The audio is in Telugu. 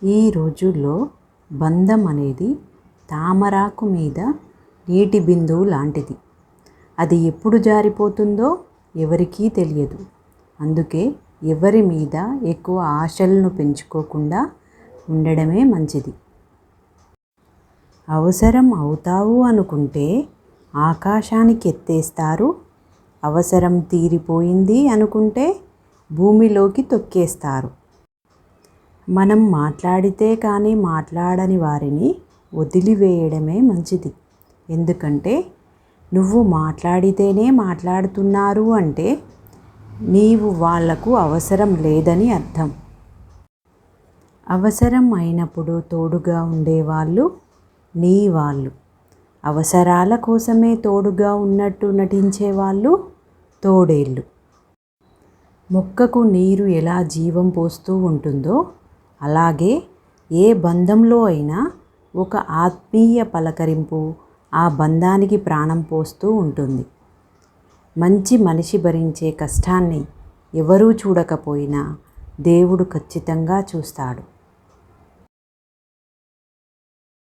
ఈ రోజుల్లో బంధం అనేది తామరాకు మీద నీటి బిందువు లాంటిది. అది ఎప్పుడు జారిపోతుందో ఎవరికీ తెలియదు. అందుకే ఎవరి మీద ఎక్కువ ఆశలను పెంచుకోకుండా ఉండడమే మంచిది. అవసరం అవుతావు అనుకుంటే ఆకాశానికి ఎత్తేస్తారు. అవసరం తీరిపోయింది అనుకుంటే భూమిలోకి తొక్కేస్తారు. మనం మాట్లాడితే కానీ మాట్లాడని వారిని వదిలివేయడమే మంచిది. ఎందుకంటే నువ్వు మాట్లాడితేనే మాట్లాడుతున్నారు అంటే నీవు వాళ్లకు అవసరం లేదని అర్థం. అవసరం అయినప్పుడు తోడుగా ఉండేవాళ్ళు నీ వాళ్ళు. అవసరాల కోసమే తోడుగా ఉన్నట్టు నటించేవాళ్ళు తోడేళ్ళు. మొక్కకు నీరు ఎలా జీవం పోస్తూ ఉంటుందో అలాగే ఏ బంధంలో అయినా ఒక ఆత్మీయ పలకరింపు ఆ బంధానికి ప్రాణం పోస్తూ ఉంటుంది. మంచి మనిషి భరించే కష్టాన్ని ఎవరూ చూడకపోయినా దేవుడు ఖచ్చితంగా చూస్తాడు.